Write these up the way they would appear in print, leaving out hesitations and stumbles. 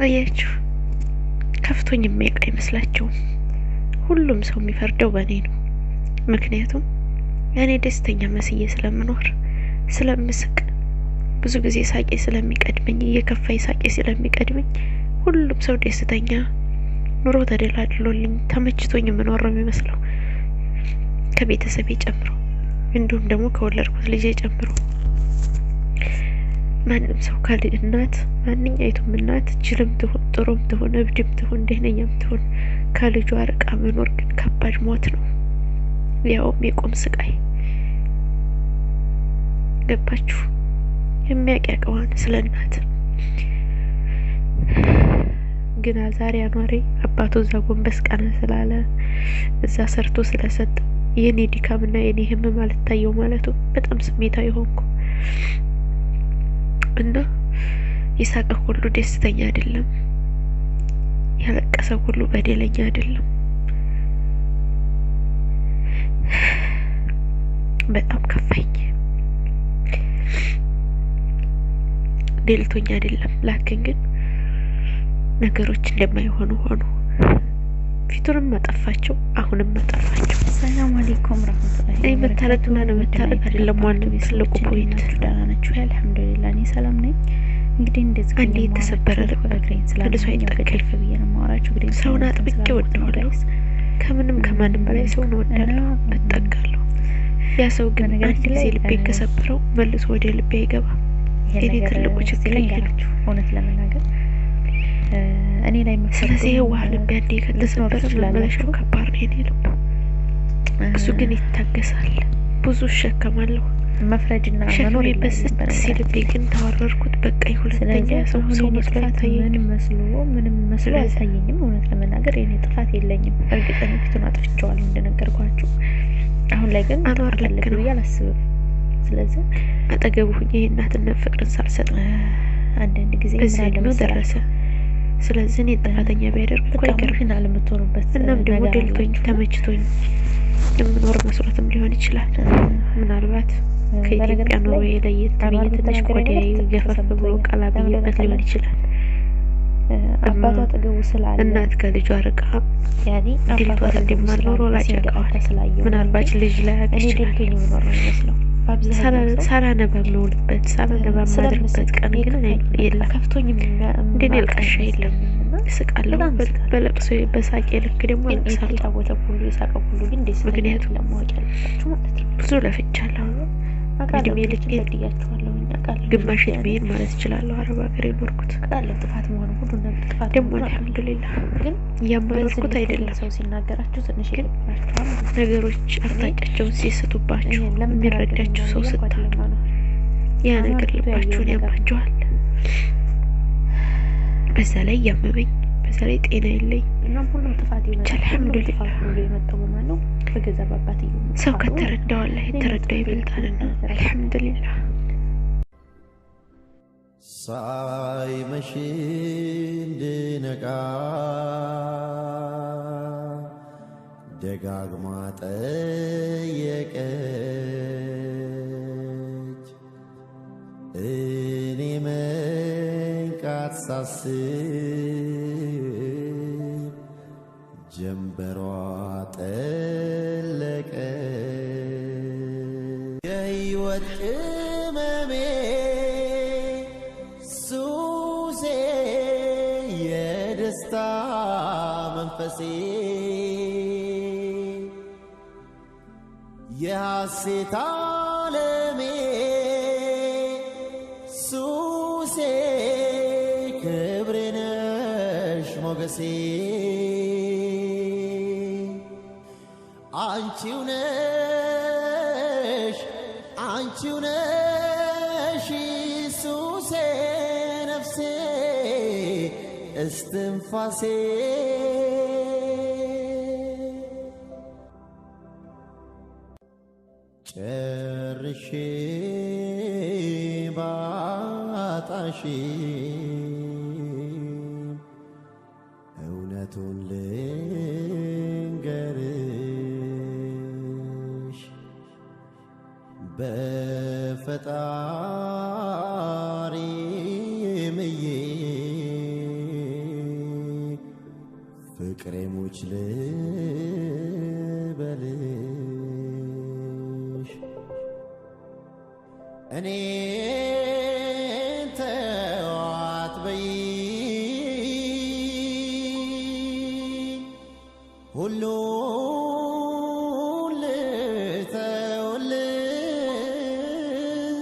አያችሁ ከፍቶኝ የሚያውቅ አይመስላችሁም? ሁሉም ሰው የሚፈርደው በእኔ ነው። ምክንያቱም እኔ ደስተኛ መስዬ ስለምኖር ስለምስቅ፣ ብዙ ጊዜ ሳቄ ስለሚቀድመኝ፣ እየከፋይ ሳቄ ስለሚቀድመኝ ሁሉም ሰው ደስተኛ ኑሮ ተደላድሎልኝ ተመችቶኝ የምኖር ነው የሚመስለው፣ ከቤተሰቤ ጨምሮ እንዲሁም ደግሞ ከወለድኩት ልጄ ጨምሮ። ማንም ሰው እናት ማንኛይቱም እናት ጅልም ትሁን ጥሩም ትሁን እብድም ትሁን ደህነኛም ትሁን ከልጇ ርቃ መኖር ግን ከባድ ሞት ነው፣ ያውም የቁም ስቃይ። ገባችሁ? የሚያቀቀዋን ስለ እናት ግን ዛሬ አኗሪ አባቱ እዛ ጎንበስ ቀና ስላለ እዛ ሰርቶ ስለሰጠ የኔ ድካምና የኔ ህመም አልታየው ማለቱ በጣም ስሜታዊ ሆንኩ። እና የሳቀ ሁሉ ደስተኛ አይደለም፣ ያለቀሰ ሁሉ በደለኛ አይደለም። በጣም ከፋኝ፣ ደልቶኛ አይደለም። ላክን ግን ነገሮች እንደማይሆኑ ሆኑ። ፊቱንም አጠፋቸው፣ አሁንም አጠፋቸው። ሰላም አለይኩም ረህመቱላሂ እኔ መታረቱና ለመታረቅ አይደለም ዋናው ትልቁ ፖይንት። ደህና ናችሁ? አልሐምዱሊላህ እኔ ሰላም ነኝ። እንግዲህ እንደዚህ አንዴ የተሰበረ ልብ መልሶ አይጠገል ብዬ ነው የማወራችሁ። እንግዲህ ሰውን አጥብቄ እወደዋለሁ፣ ከምንም ከማንም በላይ ሰውን እወዳለሁ፣ እጠጋለሁ። ያ ሰው ግን አንድ ጊዜ ልቤን ከሰበረው መልሶ ወደ ልቤ አይገባም። የኔ ትልቁ ችግር ይሄ ነው እውነት ለመናገር እኔ ላይ መፈጠሩ። ስለዚህ ዋህ ልቤ አንዴ ከተሰበረ መመለሻው ከባድ ነው የኔ ልብ። እሱ ግን ይታገሳል፣ ብዙ እሸከማለሁ። መፍረድና መኖር የበስት ሲልቤ ግን ተዋረርኩት። በቃ ሁለተኛ ሰው መስሎ አይታየኝም፣ ምንም መስሎ አይታየኝም። እውነት ለመናገር የኔ ጥፋት የለኝም። እርግጠኛ ፊቱን አጥፍቼዋለሁ እንደነገርኳችሁ። አሁን ላይ ግን አኗር ልክ ነው ብዬ አላስብም። ስለዚህ አጠገቡ ሁኜ የእናትነት ፍቅርን ሳልሰጥ አንዳንድ ጊዜ እዚህ ነው ደረሰ። ስለዚህ እኔ ጥፋተኛ ቢያደርግ እኮ ይገርምና ለምትሆኑበት እናም ደግሞ ደልቶኝ ተመችቶኝ የምኖር መስሎትም ሊሆን ይችላል። ምናልባት ከኢትዮጵያ ኑሮ ለየት ብዬ ትንሽ ቆዳዬ ገፈፍ ብሎ ቀላ ብዬበት ሊሆን ይችላል። አባቷ አጠገቡ ስላለ እናት ከልጇ ርቃ ያኔ ድልቷት እንደማልኖር ላጨቀዋል። ምናልባት ልጅ ላይ ያገኝ ይችላል። ሳላነባ የምውልበት ሳላነባ የማድርበት ቀን ግን የለም። ከፍቶኝ እንደኔ አልቃሻ የለም። እስቃለሁ በለቅሶ በሳቄ ልክ ደግሞ አለቅሳለሁ። ምክንያቱም ብዙ ለፍቻለሁ። እድሜ ልኬን ግማሽ እድሜን ማለት እችላለሁ አረብ ሀገር የኖርኩት። ጥፋት መሆኑ ሁሉ ነገር ጥፋት ደግሞ አልሐምዱሊላህ እያማረርኩት አይደለም። ሰው ሲናገራችሁ ትንሽ ይልባችኋል። ነገሮች አቅጣጫቸውን ሲስቱባችሁ የሚረዳችሁ ሰው ስታጡ ያ ነገር ልባችሁን ያማችኋል። በዛ ላይ እያመመኝ፣ በዛ ላይ ጤና የለኝ። እናም ሁሉም ጥፋት ይሆናል። አልሐምዱሊላህ የመጣው በማን ነው? በገዛ ባባትዬ። ሰው ከተረዳው አላህ የተረዳው ይበልጣልና አልሐምዱሊላህ። ሳይመሽ እንድነቃ ደጋግማ ጠየቀች። እኔ መንቃት ሳስብ ጀንበሯ ጠለቀ። የሕይወት ቅመሜ ሱሴ የደስታ መንፈሴ የሐሴት ዓለሜ ሱሴ ክብሬ ነሽ ሞገሴ አንቺው ነሽ ሱሴ ነፍሴ እስትንፋሴ ጨርሼ ባጣሽ እውነቱን ልንገርሽ በፈጣሪ ምዬ ፍቅሬ ሙች ልበልሽ እኔ ተዋት በይ ሁሉን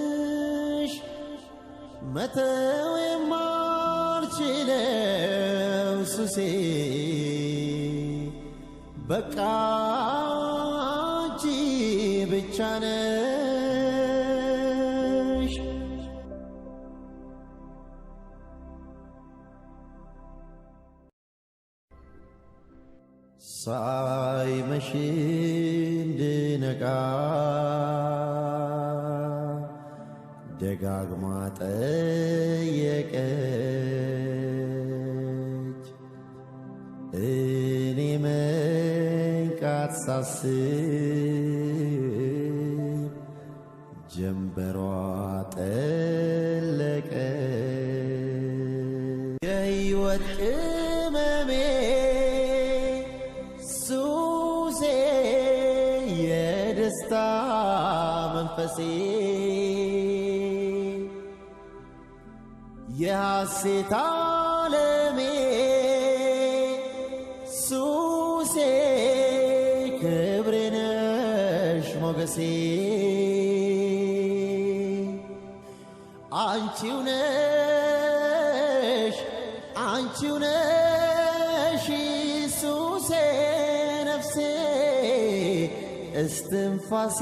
ልተውልሽ መተው የማልችለው ሱሴ በቃ አንቺ ብቻ ነሽ ሳይመሽ እንድነቃ ደጋግማ ጠየቀች እኔ መንቃት ሳስብ ጀንበሯ ጠለቀ የሕይወት ቅመሜ ሱሴ የደስታ መንፈሴ የሐሴት ዓለሜ ሱሴ ክብሬ ነሽ ሞገሴ አንቺው ነሽ ሱሴ ነፍሴ እስትንፋሴ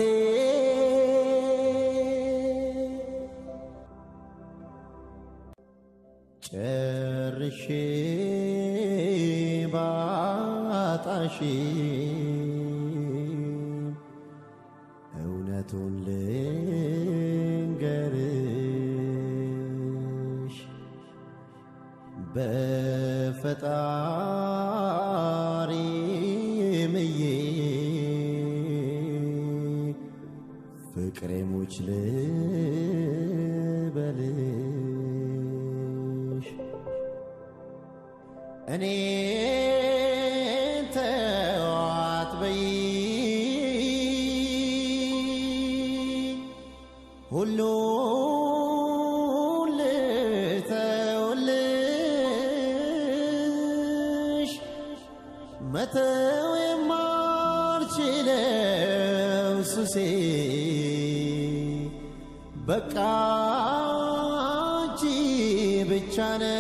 ጨርሼ ባጣሽ እውነቱን ልንገርሽ በፈጣሪ ምዬ ፍቅሬ ሙች ልበልሽ እኔ ተዋት በይ ሁሉን ልተውልሽ መተው የማልችለው ሱሴ በቃ አንቺ ብቻ ነሽ